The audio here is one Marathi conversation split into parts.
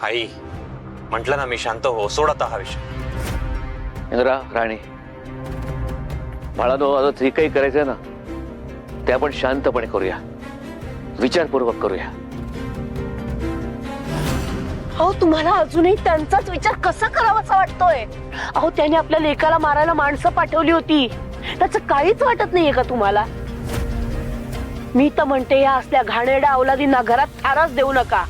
आई म्हटलं ना मी शांत हो, सोड आता हा विषय. इंद्रा, राणी, बाळानो, आता जे काही करायचंय ना ते आपण शांतपणे करूया, विचारपूर्वक करूया. अहो तुम्हाला अजूनही त्यांचाच विचार कसा करावासा वाटतोय? अहो त्याने आपल्या लेकाला मारायला माणसं पाठवली होती, त्याचं काहीच वाटत नाहीये का तुम्हाला? मी तर म्हणते या असल्या घाणेरड्या अवलादींना घरात थाराच देऊ नका.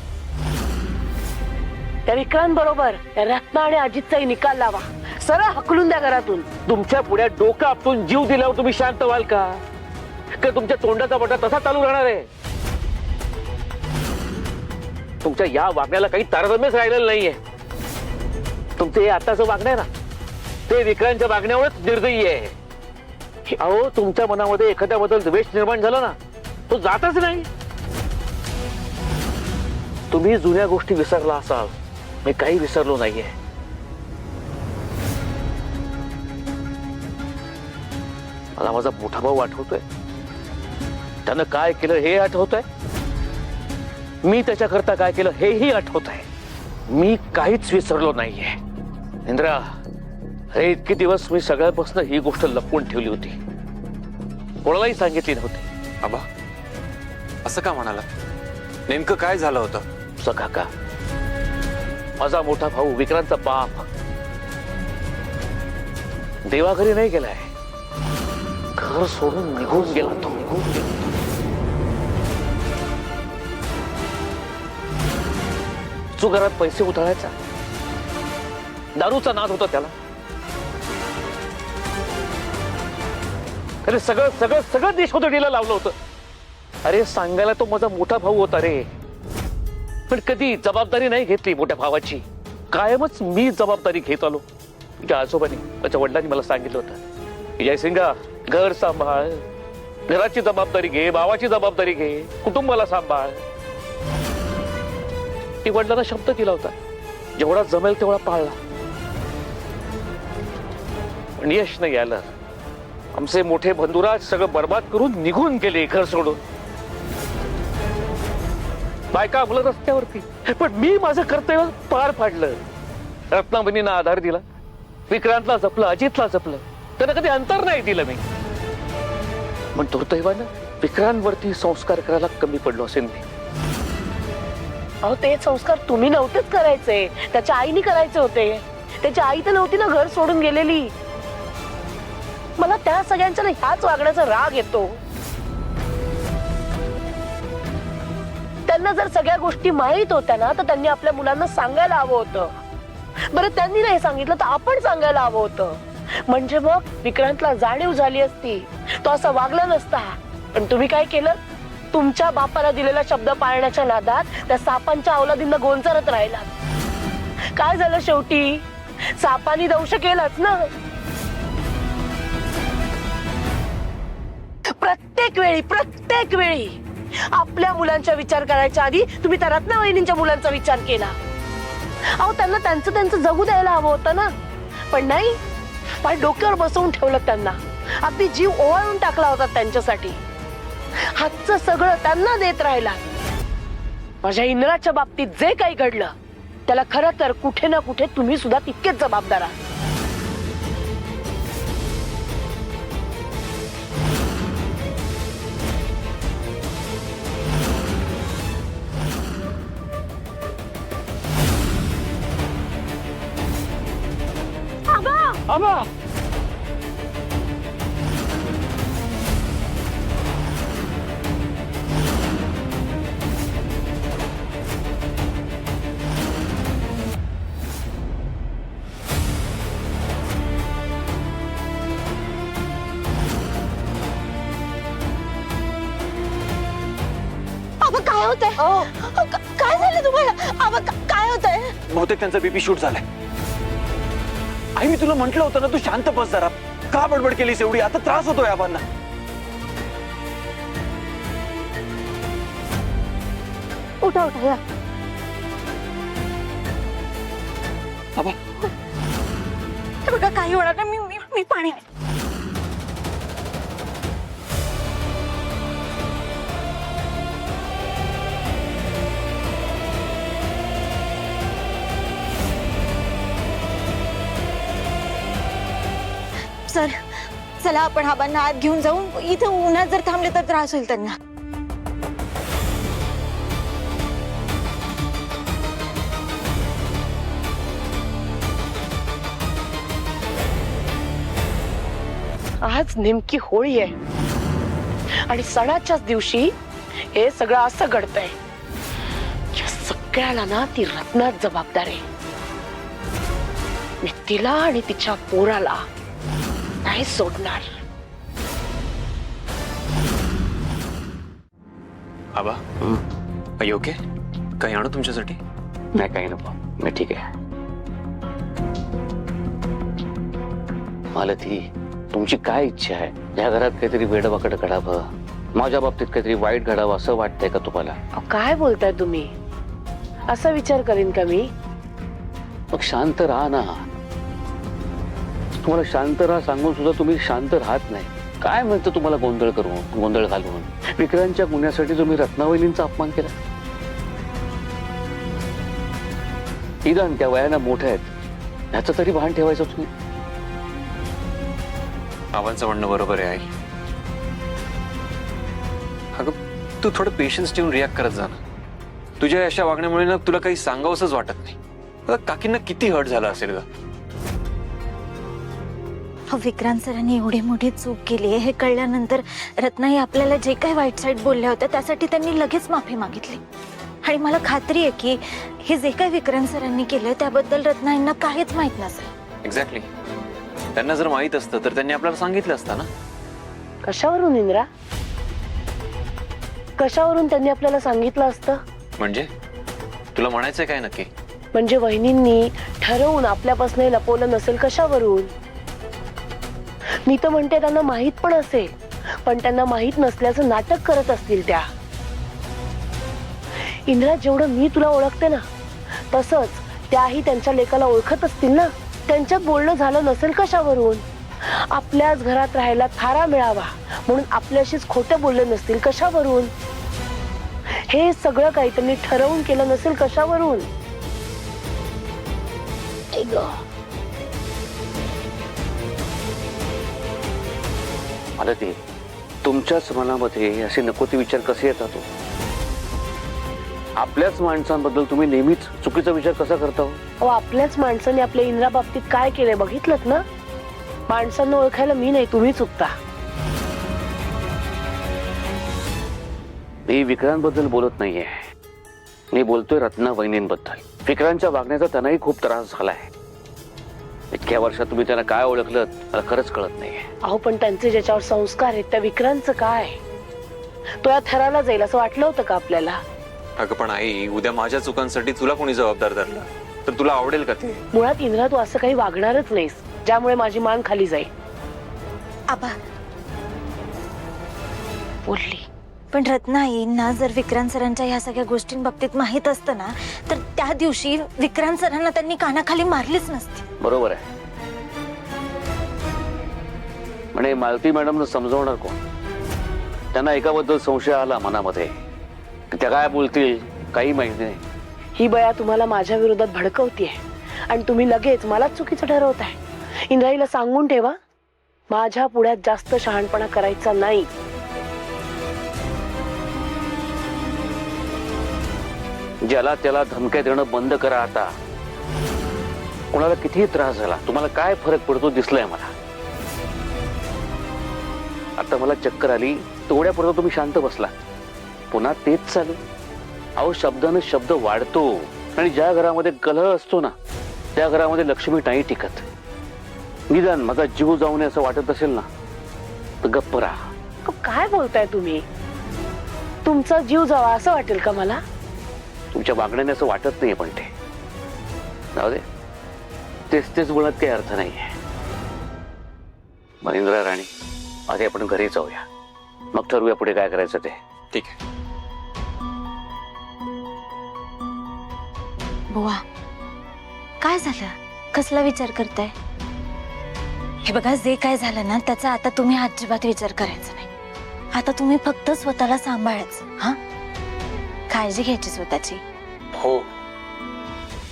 त्या विक्रांत बरोबर रत्ना आणि अजितचाही निकाल लावा, सरळ हकलून द्या घरातून. तुमच्या पुढे डोकं आपटून जीव दिल्यावर तुम्ही शांत व्हाल का? तुमच्या तोंडाचा बटा तसा चालू राहणार आहे? तुमच्या या वागण्याला काही तारतम्यच राहिलेलं नाहीये. तुमचं हे आताच वागणं आहे ना, ते विक्रांतच्या वागण्यावरच निर्दयी आहे. अहो तुमच्या मनामध्ये एखाद्याबद्दल द्वेष निर्माण झाला ना, तो जातच नाही. तुम्ही जुन्या गोष्टी विसरला असाल, मी काही विसरलो नाहीये. मला माझा मोठा भाऊ आठवतोय, त्यानं काय केलं हे आठवतंय, मी त्याच्याकरता काय केलं हेही आठवत आहे. मी काहीच विसरलो नाहीये. इंद्रा, अरे इतके दिवस मी सगळ्यापासून ही गोष्ट लपवून ठेवली होती, कोणालाही सांगितली नव्हती. आबा असं का म्हणाला? नेमकं काय झालं होतं? सगळा का माझा मोठा भाऊ विक्रांतचा बाप देवाघरी नाही गेलाय, घर सोडून निघून गेला. तो निघून गेला. जो घरात पैसे उधळायचा, दारूचा नाद होता त्याला. अरे सगळं सगळं सगळं देशोधडीला लावलं होतं. अरे सांगायला तो माझा मोठा भाऊ होता रे, पण कधी जबाबदारी नाही घेतली मोठ्या भावाची. कायमच मी जबाबदारी घेत आलो. तुझ्या आजोबांनी, माझ्या वडिलांनी मला सांगितलं होतं, जयसिंगा घर सांभाळ, घराची जबाबदारी घे, भावाची जबाबदारी घे, कुटुंबाला सांभाळ. ती वडिलांना शब्द दिला होता, जेवढा जमेल तेवढा पाळला. पण यश नाही आलं. आमचे मोठे बंधुराज सगळं बर्बाद करून निघून गेले घर सोडून. बायका मुलं रस्त्यावरती, पण मी माझं कर्तव्य पार पाडलं. रत्नाबहिणींना आधार दिला, विक्रांतला जपलं, अजितला जपलं, त्यांना कधी अंतर नाही दिलं मी. पण दुर्दैवानं विक्रांतवरती संस्कार करायला कमी पडलो असेल मी. अहो ते संस्कार तुम्ही नव्हतेच करायचे, त्याच्या आईने करायचे होते. त्याची आई तर नव्हती ना घर सोडून गेलेली. मला त्या सगळ्यांच्या ह्याच वागण्याचा राग येतो. त्यांना जर सगळ्या गोष्टी माहित होत्या ना, तर त्यांनी आपल्या मुलांना सांगायला हवं होतं. बरं त्यांनी नाही सांगितलं तर आपण सांगायला हवं होतं. म्हणजे मग विक्रांतला जाणीव झाली असती, तो असा वागला नसता. पण तुम्ही काय केलं? तुमच्या बापाला दिलेला शब्द पाळण्याच्या नादात त्या सापांच्या अवलादींना गोंजारत राहिला. काय झालं शेवटी? सापांनी दंश केलाच ना. प्रत्येक वेळी आपल्या मुलांचा विचार करायच्या आधी तुम्ही त्या रत्नावहिनींच्या मुलांचा विचार केला. अहो त्यांना त्यांचं जगू द्यायला हवं होतं ना. पण नाही, पण डोक्यावर बसवून ठेवलं त्यांना. अगदी जीव ओवाळून टाकला होता त्यांच्यासाठी. हातचं सगळं त्यांना देत राहिला. माझ्या इंद्राच्या बाबतीत जे काही घडलं त्याला खरं तर कुठे ना कुठे तुम्ही सुद्धा तितकेच जबाबदार आहात. आबा, काय होतंय? काय झालं तुम्हाला? काय होतंय? बहुतेक त्यांचा बीपी शूट झालाय. आई मी तुला म्हंटल होतं ना, तू शांत बस जरा. का बडबड केलीस एवढी? आता त्रास होतोय आबांना. उठा उठा. आबा बघा काही होणार नाही. मी पाणी. सर चला आपण आबांना आत घेऊन जाऊ. इथं उन्हात जर थांबले तर त्रास होईल त्यांना. आज नेमकी होळी आहे आणि सणाच्याच दिवशी हे सगळं असं घडतंय. या सगळ्याला ना ती रत्नाच जबाबदार आहे. मी तिला आणि तिच्या पोराला नाही सोडणार. आबा आई ओके काही आणू तुमच्यासाठी? नाही काही नको, मी ठीक आहे. मला ती तुमची काय इच्छा आहे? या घरात काहीतरी वेडवाकड घडावं, माझ्या बाबतीत काहीतरी वाईट घडावं असं वाटतंय का तुम्हाला? काय बोलताय तुम्ही? असा विचार करीन का मी? मग शांत राहा ना. तुम्हाला शांत राहा सांगून सुद्धा तुम्ही शांत राहत नाही. काय म्हणतं तुम्हाला गोंधळ करून, गोंधळ घालून? विक्रांतच्या गुन्ह्यासाठी तुम्ही रत्नावलींचा अपमान केला. निदान त्या वयानं मोठ्या आहेत ह्याचं तरी भान ठेवायचं तुम्ही. आबांचं म्हणणं बरोबर आहे आई. अगं तू थोडं पेशन्स ठेवून रिॲक्ट करत जा ना. तुझ्या अशा वागण्यामुळे ना तुला काही सांगावंसच वाटत नाही. आता काकींना किती हर्ट झाला असेल ग. विक्रांत सरांनी एवढी मोठी चूक केली हे कळल्यानंतर रत्नाई आपल्याला जे काही वाईट साईड बोलल्या होत्या त्यासाठी त्यांनी लगेच माफी मागितली. आणि मला खात्री आहे की हे जे काही विक्रांत सरांनी केलं त्याबद्दल रत्नाईंना काहीच माहित नसेल. एक्झॅक्टली. त्यांना जर माहित असतं तर त्यांनी आपल्याला सांगितलं असतं ना. कशावरून इंद्रा? कशावरून त्यांनी आपल्याला सांगितलं असतं? म्हणजे तुला म्हणायचंय काय नक्की? म्हणजे वहिनींनी ठरवून आपल्यापासून लपवलं नसेल. कशावरून? मी तर म्हणते त्यांना माहित पण असेल, पण त्यांना माहित नसल्याचं नाटक करत असतील त्या. इंद्रा जेवढं मी तुला ओळखते ना तसंच त्याही त्यांच्या लेकाला ओळखत असतील ना. त्यांच्यात बोलणं झालं नसेल कशावरून? आपल्याच घरात राहायला थारा मिळावा म्हणून आपल्याशीच खोटं बोलले नसतील कशावरून? हे सगळं काही त्यांनी ठरवून केलं नसेल कशावरून? मला ते तुमच्याच मनामध्ये असे नको ते विचार कसे येतात? आपल्याच माणसांबद्दल तुम्ही नेहमीच चुकीचा विचार कसा करता? आपल्याच माणसाने आपल्या इंद्रा बाबतीत काय केलंय बघितलंत ना. माणसांना ओळखायला मी नाही, तुम्ही चुकता. मी विक्रांतबद्दल बोलत नाहीये, मी बोलतोय रत्ना वहिनींबद्दल. विक्रांतच्या वागण्याचा त्यांनाही खूप त्रास झालाय. इतक्या वर्षात तुम्ही त्यांना काय ओळखलं मला खरंच कळत नाहीये. अहो पण त्यांचे ज्याच्यावर संस्कार आहेत त्या विक्रांतचं काय? तो या थराला जाईल असं वाटलं होतं का आपल्याला? अगं पण आई उद्या माझ्या चुकांसाठी तुला कोणी जबाबदार धरला तर तुला आवडेल का ते? मुळात इंद्रा तू असं काही वागणारच नाहीस ज्यामुळे माझी मान खाली जाईल. आबा बोलली पण रत्नाईंना जर विक्रांत सरांच्या ह्या सगळ्या गोष्टींबाबतीत माहित असतं ना तर त्या दिवशी विक्रांत सरांना त्यांनी कानाखाली मारलीच नसती. बरोबर आहे. म्हणे मालती मॅडमनं समजवणार कोण? त्यांना एकाबद्दल संशय आला मनामध्ये. त्या काय बोलतील काही माहिती नाही. ही बया तुम्हाला माझ्या विरोधात भडकवतीये आणि तुम्ही लगेच मलाच चुकीचं ठरवताय. इंद्राईला सांगून ठेवा माझ्या पुढ्यात जास्त शहाणपणा करायचा नाही. ज्याला त्याला धमक्या देणं बंद करा आता. कोणाला कितीही त्रास झाला तुम्हाला काय फरक पडतो दिसलाय मला. आता मला चक्कर आली तेवढ्यापुरतं तुम्ही शांत बसला. पुन्हा तेच चालू. अहो शब्दानं शब्द वाढतो आणि ज्या घरामध्ये कलह असतो ना त्या घरामध्ये लक्ष्मी नाही टिकत. निदान माझा जीव जाऊ नये असं वाटत असेल ना तर गप्प राहा. काय बोलताय तुम्ही? तुमचा जीव जावा असं वाटेल का मला? तुमच्या वागण्याने असं वाटत नाहीये पण ते जाऊ दे. तेच तेच बोलण्यात काही अर्थ नाहीये. मनिंद्रा राणी आधी आपण घरी जाऊया मग ठरवूया पुढे काय करायचं ते. ठीक आहे. बुवा काय झालं? कसला विचार करताय? हे बघा जे काय झालं ना त्याचा आता तुम्ही अजिबात विचार करायचा नाही. आता तुम्ही फक्त स्वतःला सांभाळायचं. हा काळजी घ्यायची स्वतःची. हो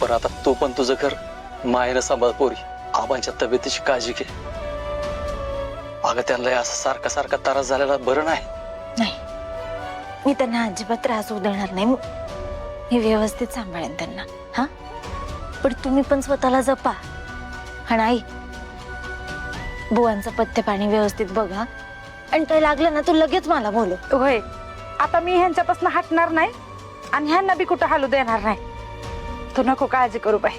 पण आता तो पण तुझं घर मायेनं सांभाळ पोरी. आबांच्या तब्येतीची काळजी घे. अगं त्यांना असं सारखा सारखा त्रास झालेला बरं नाही. नाही, मी त्यांना अजिबात त्रास होऊ देणार नाही. मी व्यवस्थित सांभाळेन त्यांना. हा, पण तुम्ही पण स्वतःला जपा. आणि आई, बुवांचं पथ्य पाणी व्यवस्थित बघा. आणि काही लागलं ना तू लगेच मला बोलव. होय, आता मी ह्यांच्यापासून हटणार नाही आणि ह्यांना बी कुठं हालू देणार नाही. तू नको काळजी करू बाई.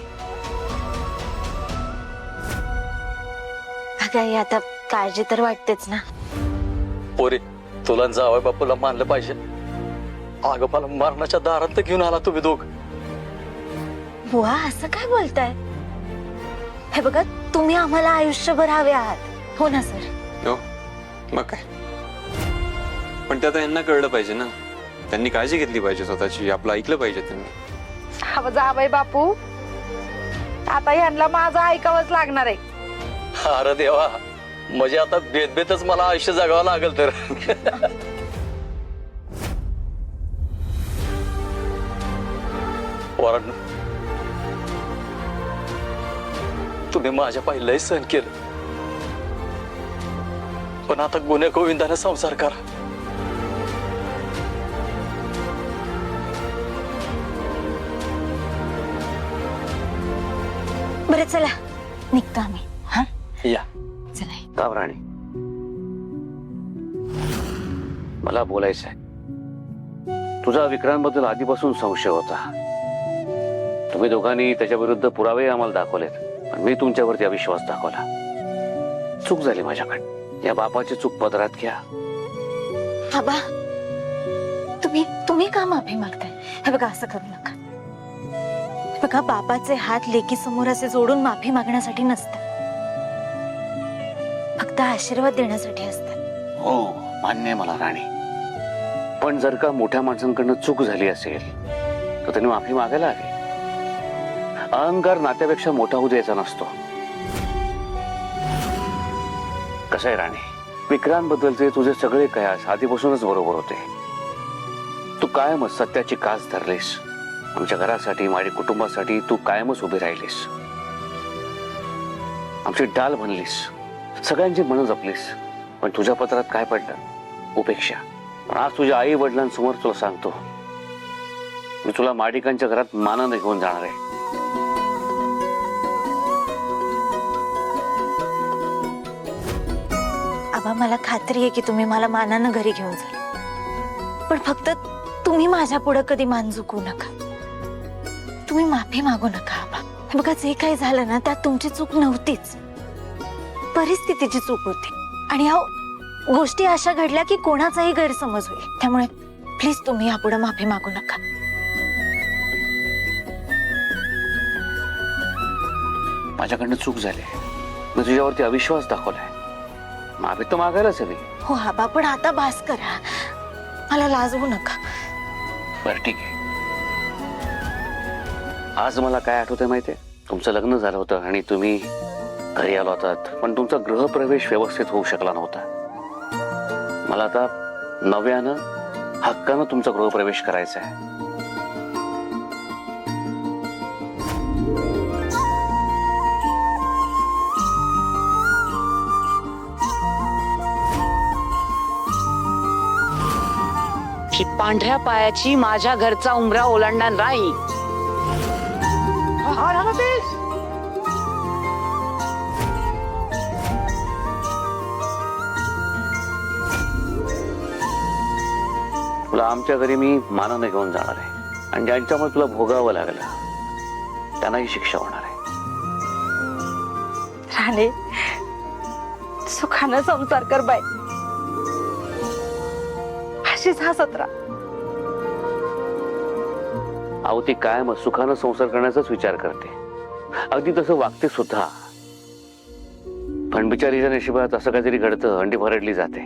अगं आई, आता काळजी तर वाटतेच ना. पोरे, तुला जावं बापूला मानलं पाहिजे. अगं मला मरणाच्या दारात तर घेऊन आला तुम्ही दोघ. बुवा असं काय बोलताय? हे बघा, तुम्ही आम्हाला आयुष्यभर हवे आहात. हो ना सर? हो, मग काय. पण ते आता यांना कळलं पाहिजे ना. त्यांनी काळजी घेतली पाहिजे स्वतःची. आपलं ऐकलं पाहिजे त्यांनी. हा जा बाई बापू, आता ह्यांना माझं ऐकावंच लागणार आहे. अरे देवा, म्हणजे आता बेतबेतच मला आयुष्य जगावं लागेल तर. पोरांनो, तुम्ही माझ्या पाहिलंही सहन केलं, पण आता गुन्हे गोविंदाने संसार करा. बरं चला, निघतो आम्ही. हा, या. चला. का राणी, मला बोलायचं आहे. तुझा विक्रांतबद्दल आधीपासून संशय होता. तुम्ही दोघांनी त्याच्या विरुद्ध पुरावे आम्हाला दाखवलेत, पण मी तुमच्यावरती अविश्वास दाखवला. चूक झाली माझ्याकडे. या बापाची चूक पदरात घ्या. आबा, तुम्ही का माफी मागताय? हे बघा, असं करू नका. हे बघा, बापाचे हात लेकी समोर असे जोडून माफी मागण्यासाठी नसतात, फक्त आशीर्वाद देण्यासाठी असतात. हो, मान्य आहे मला राणी. पण जर का मोठ्या माणसांकडनं चूक झाली असेल तर त्यांनी माफी मागायला हवी. अहंकार नात्यापेक्षा मोठा होऊ द्यायचा नसतो. कसं आहे राणी, विक्रांतबद्दलचे तुझे सगळे कयास आधीपासूनच बरोबर होते. तू कायमच सत्याची कास धरलीस. आमच्या घरासाठी, माझ्या कुटुंबासाठी तू कायमच उभी राहिलीस. आमची डाल बनलीस, सगळ्यांची मनं जपलीस. पण तुझ्या पत्रात काय पडलं? उपेक्षा. पण आज तुझ्या आई वडिलांसमोर तुला सांगतो, मी तुला माडिकांच्या घरात मानाने घेऊन जाणार आहे. आबा, मला खात्री आहे की तुम्ही मला मानानं घरी घेऊन जाल. पण फक्त तुम्ही माझ्या पुढे कधी मान झुकवू नका. तुम्ही माफी मागू नका आबा. हे बघा, जे काही झालं ना त्यात तुमची चूक नव्हतीच, परिस्थितीची चूक होती. आणि गोष्टी अशा घडल्या की कोणाचाही गैरसमज होईल. त्यामुळे प्लीज तुम्ही यापुढे माफी मागू नका. माझ्याकडनं चूक झाली. मी तुझ्यावरती अविश्वास दाखवलाय. माफी तर मागायलाच हवी. हो आबा, पण आता बास करा. मला लाजवू नका. बरं, ठीक आहे. आज मला काय आठवतंय माहितीये? तुमचं लग्न झालं होतं आणि तुम्ही घरी आलो होतात, पण तुमचा गृहप्रवेश व्यवस्थित होऊ शकला नव्हता. मला आता नव्यानं हक्कानं तुमचा गृहप्रवेश करायचा आहे. की पांढऱ्या पायाची माझ्या घरचा उमरा ओलांडणार नाही. तुला आमच्या घरी मी मानाने घेऊन जाणार आहे. आणि ज्यांच्यामुळे तुला भोगावं लागलं त्यांनाही शिक्षा होणार आहे. राणे, सुखानं संसार कर बाई. अशीच हसत राहा. अहो, ती कायम सुखानं संसार करण्याचाच विचार करते. अगदी तसं वागते सुद्धा. पण बिचारीच्या नशिबात असं काहीतरी घडतं, अंडी भरडली जाते.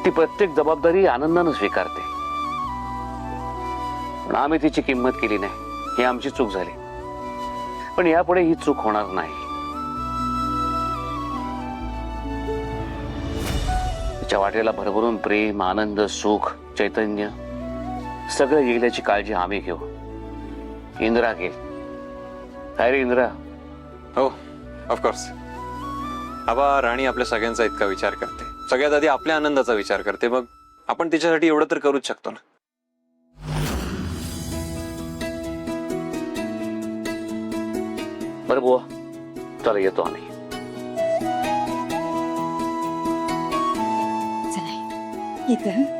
ती प्रत्येक जबाबदारी आनंदानं स्वीकारते. पण आम्ही तिची किंमत केली नाही. ही आमची चूक झाली. पण यापुढे ही चूक होणार नाही. तिच्या वाटेला भरभरून प्रेम, आनंद, सुख, चैतन्य सगळं येईल याची काळजी आम्ही घेऊ. इंद्रा घेईल. काय रे इंद्रा, हो ऑफकोर्स. आबा राणी आपल्या सगळ्यांचा इतका विचार करते, सगळ्यात आधी आपल्या आनंदाचा विचार करते, मग आपण तिच्यासाठी एवढं तर करूच शकतो ना. बरं बुवा, चला येतो आम्ही. चला इथं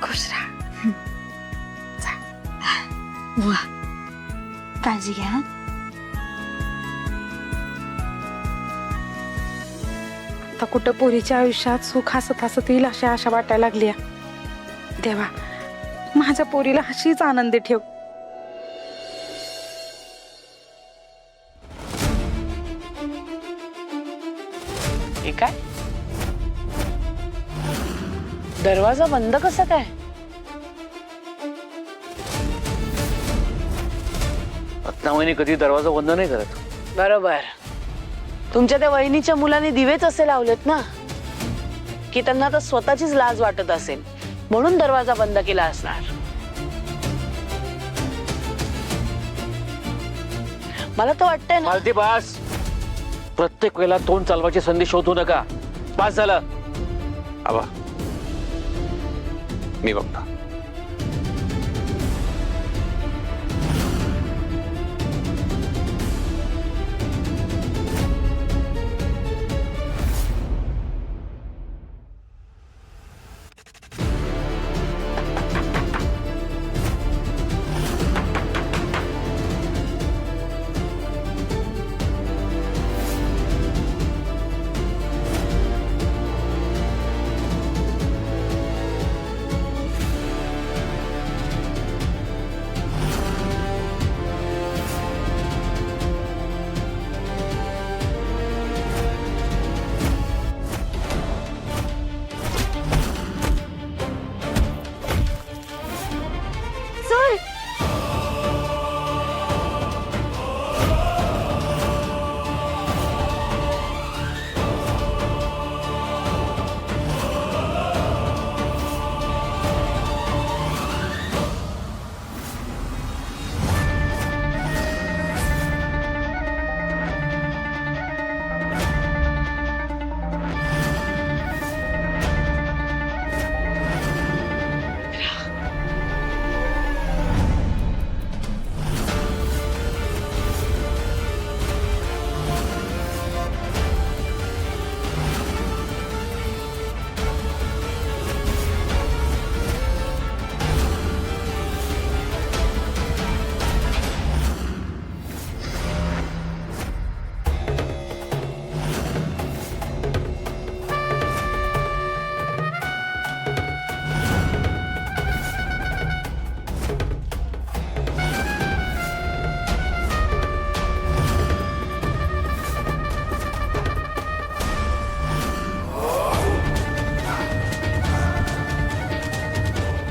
खुश राहा. वा, काळजी घ्या हं. आता कुठं पोरीच्या आयुष्यात सुख हसत हसत येईल अशी आशा वाटायला लागली. देवा, माझ्या पोरीला अशीच आनंदी ठेव. हे काय दरवाजा बंद कसा काय? रत्नावहिनी कधी दरवाजा बंद नाही करत. बरोबर. तुमच्या त्या वहिनीच्या मुलाने दिवेच असे लावलेत ना की त्यांना आता स्वतःचीच लाज वाटत असेल म्हणून दरवाजा बंद केला असणार. मला तर वाटतंय ना. मालती बास, प्रत्येक वेळेला तोंड चालवायची संधी शोधू नका. पास झालं. आबा मी बघतो.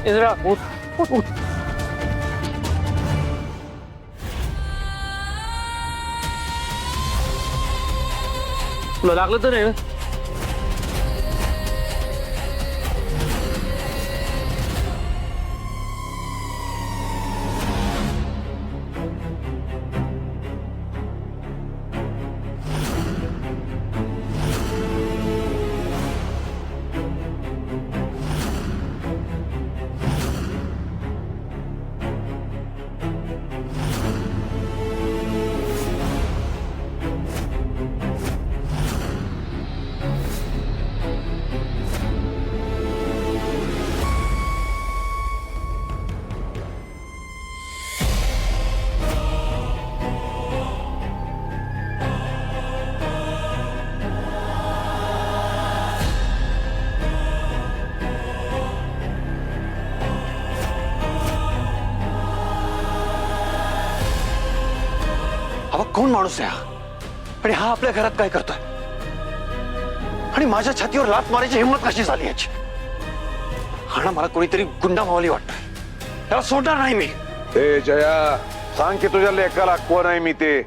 इंद्रा, उठ उठ उठ. तुला लागलं तर नाही ना? आबा कोण माणूस आहे हा? आणि हा आपल्या घरात काय करतोय? आणि माझ्या छातीवर लात मारायची हिंमत कशी झाली याची? हा ना मला कोणीतरी गुंडा मावली वाटतोय. त्याला सोडणार नाही मी. ए जया, सांग की तुझ्या लेकाला कोण आहे मी ते.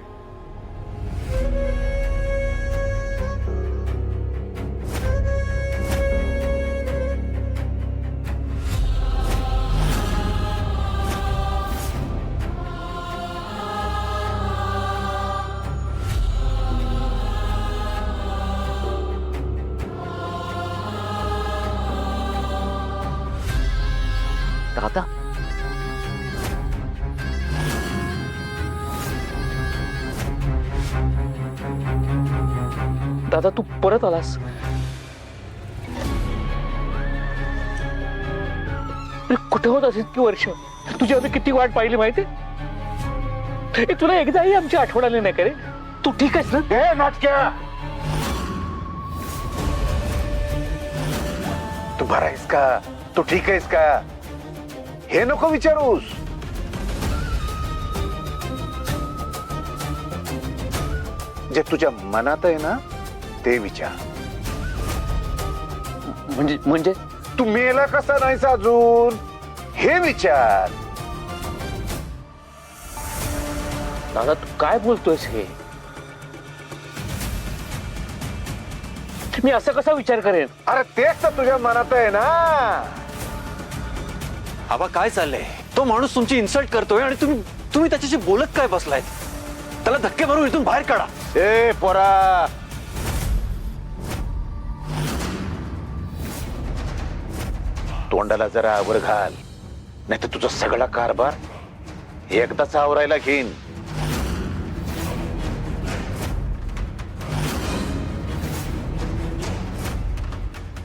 दादा दादा तू परत आलास. अरे कुठे होतास इतकी वर्ष? तुझी आम्ही किती वाट पाहिली माहिती? तुला एकदाही आमची आठवण आली नाही का रे? तू ठीक आहेस ना? हे नाटक्या तू बरा आहेस का? तू ठीक आहेस का? हे नको विचारूस. जे तुझ्या मनात आहे ना ते विचार. म्हणजे तू मेला कसा नाहीस अजून हे विचार. दादा तू काय बोलतोयस हे? मी असं कसा विचार करेन? अरे तेच तर तुझ्या मनात आहे ना. आबा काय चाललंय? तो माणूस तुमची इन्सल्ट करतोय आणि तुम्ही त्याच्याशी बोलत काय बसलायत? त्याला धक्के मारून इथून बाहेर काढा. ए पोरा, तोंडाला जरा आवर घाल, नाही तर तुझा सगळा कारभार एकदाच आवरायला घेईन.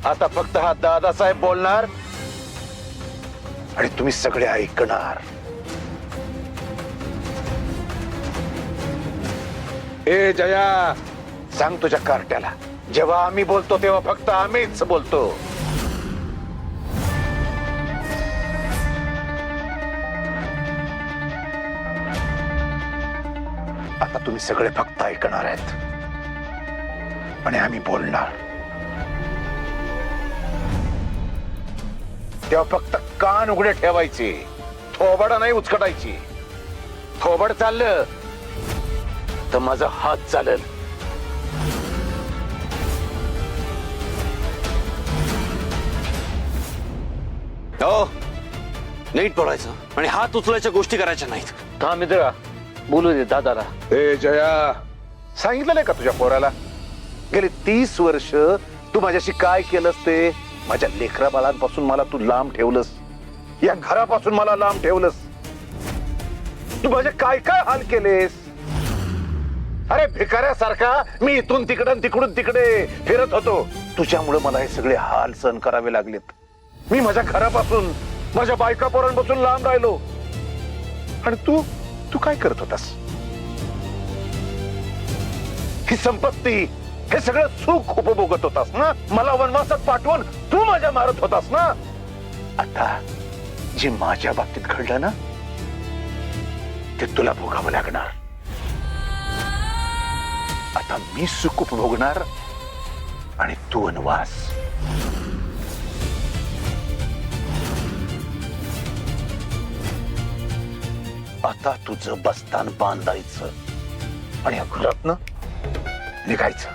आता फक्त हा दादासाहेब बोलणार आणि तुम्ही सगळे ऐकणार. ए जया, सांग तुझ्या कार्ट्याला जेव्हा आम्ही बोलतो तेव्हा फक्त आम्हीच बोलतो. आता तुम्ही सगळे फक्त ऐकणार आहेत आणि आम्ही बोलणार. तेव्हा फक्त कान उघडे ठेवायचे, थोबड नाही उचकटायची. थोबड चाललं तर माझा हात चालेल. हो नीट बोलायचं आणि हात उचलायच्या गोष्टी करायच्या नाहीत. थांब मित्रा, बोलू दे दादाला. ए जया, सांगितलं नाही का तुझ्या पोराला गेली 30 वर्ष तू माझ्याशी काय केलंस ते? माझ्या लेकरा बाळांपासून मला तू लांब ठेवलंस, या घरापासून मला लांब ठेवलंस. तू माझे काय काय हाल केलेस? अरे भिकाऱ्यासारखा मी इथून तिकडून तिकडून तिकडे फिरत होतो. तुझ्यामुळे मला हे सगळे हाल सहन करावे लागलेत. मी माझ्या घरापासून, माझ्या बायका पोरांपासून लांब राहिलो. आणि तू तू काय करत होतास? ही संपत्ती, हे सगळं सुख उपभोगत होतास ना. मला वनवासात पाठवून तू माझ्या मारत होतास ना. आता जे माझ्या बाबतीत घडलं ना ते तुला भोगावं लागणार. आता मी सुख उपभोगणार आणि तू वनवास. आता तुझं बस्तान बांधायचं आणि या घरातनं निघायचं.